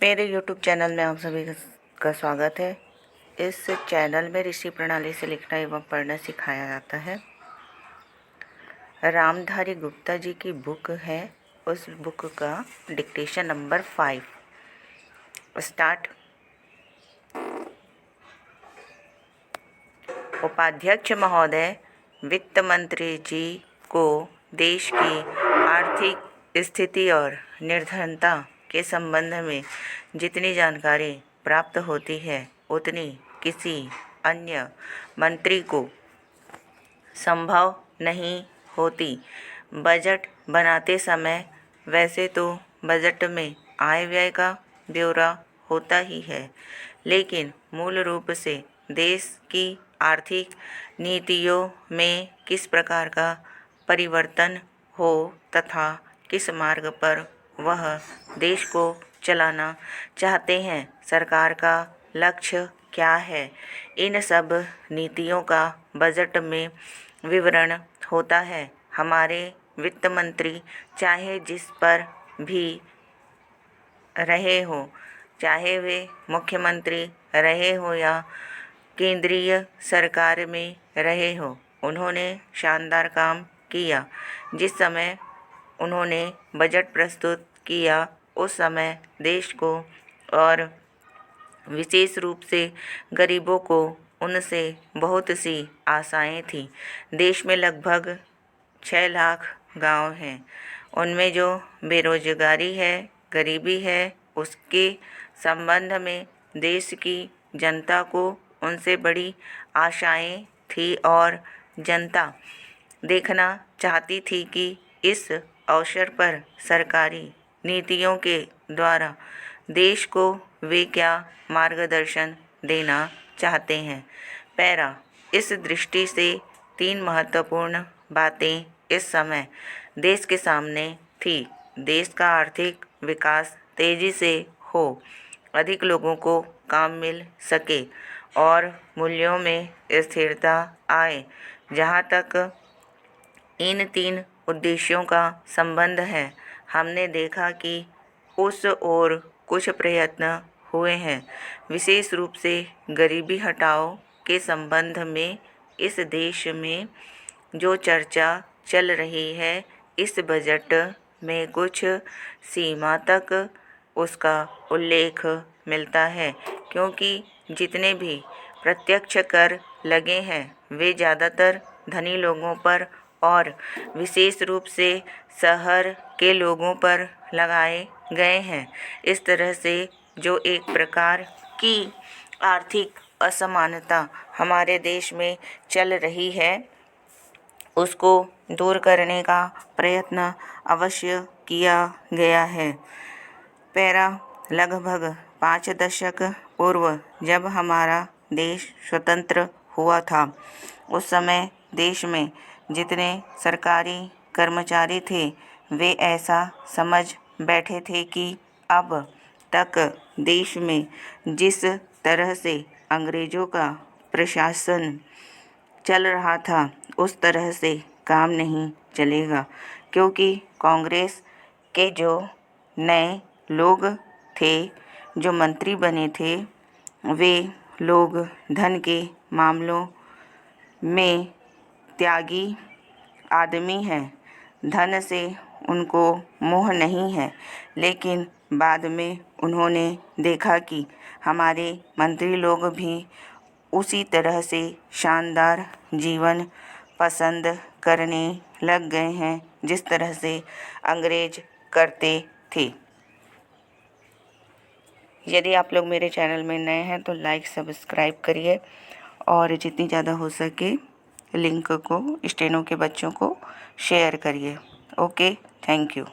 मेरे YouTube channel में आप सभी का स्वागत है। इस चैनल में ऋषि प्रणाली से लिखना एवं पढ़ना सिखाया जाता है। रामधारी गुप्ता जी की बुक है, उस बुक का डिक्टेशन नंबर 5 स्टार्ट। उपाध्यक्ष महोदय, वित्त मंत्री जी को देश की आर्थिक स्थिति और निर्धनता के संबंध में जितनी जानकारी प्राप्त होती है उतनी किसी अन्य मंत्री को संभव नहीं होती। बजट बनाते समय वैसे तो बजट में आय व्यय का ब्यौरा होता ही है, लेकिन मूल रूप से देश की आर्थिक नीतियों में किस प्रकार का परिवर्तन हो तथा किस मार्ग पर वह देश को चलाना चाहते हैं, सरकार का लक्ष्य क्या है, इन सब नीतियों का बजट में विवरण होता है। हमारे वित्त मंत्री चाहे जिस पर भी रहे हो, चाहे वे मुख्यमंत्री रहे हो या केंद्रीय सरकार में रहे हो, उन्होंने शानदार काम किया। जिस समय उन्होंने बजट प्रस्तुत किया उस समय देश को और विशेष रूप से गरीबों को उनसे बहुत सी आशाएं थी। देश में लगभग 6 लाख गांव हैं। उनमें जो बेरोजगारी है, गरीबी है, उसके संबंध में देश की जनता को उनसे बड़ी आशाएं थी और जनता देखना चाहती थी कि इस अवसर पर सरकारी नीतियों के द्वारा देश को वे क्या मार्गदर्शन देना चाहते हैं। पैरा, इस दृष्टि से 3 महत्वपूर्ण बातें इस समय देश के सामने थी। देश का आर्थिक विकास तेजी से हो, अधिक लोगों को काम मिल सके और मूल्यों में स्थिरता आए। जहाँ तक इन 3 उद्देश्यों का संबंध है, हमने देखा कि उस ओर कुछ प्रयत्न हुए हैं। विशेष रूप से गरीबी हटाओ के संबंध में इस देश में जो चर्चा चल रही है, इस बजट में कुछ सीमा तक उसका उल्लेख मिलता है, क्योंकि जितने भी प्रत्यक्ष कर लगे हैं वे ज़्यादातर धनी लोगों पर और विशेष रूप से शहर के लोगों पर लगाए गए हैं। इस तरह से जो एक प्रकार की आर्थिक असमानता हमारे देश में चल रही है, उसको दूर करने का प्रयत्न अवश्य किया गया है। पैरा, लगभग 5 दशक पूर्व जब हमारा देश स्वतंत्र हुआ था, उस समय देश में जितने सरकारी कर्मचारी थे वे ऐसा समझ बैठे थे कि अब तक देश में जिस तरह से अंग्रेज़ों का प्रशासन चल रहा था उस तरह से काम नहीं चलेगा, क्योंकि कांग्रेस के जो नए लोग थे, जो मंत्री बने थे, वे लोग धन के मामलों में त्यागी आदमी हैं। धन से उनको मोह नहीं है, लेकिन बाद में उन्होंने देखा कि हमारे मंत्री लोग भी उसी तरह से शानदार जीवन पसंद करने लग गए हैं जिस तरह से अंग्रेज करते थे। यदि आप लोग मेरे चैनल में नए हैं तो लाइक सब्सक्राइब करिए और जितनी ज़्यादा हो सके लिंक को स्टेनो के बच्चों को शेयर करिए। Okay, thank you.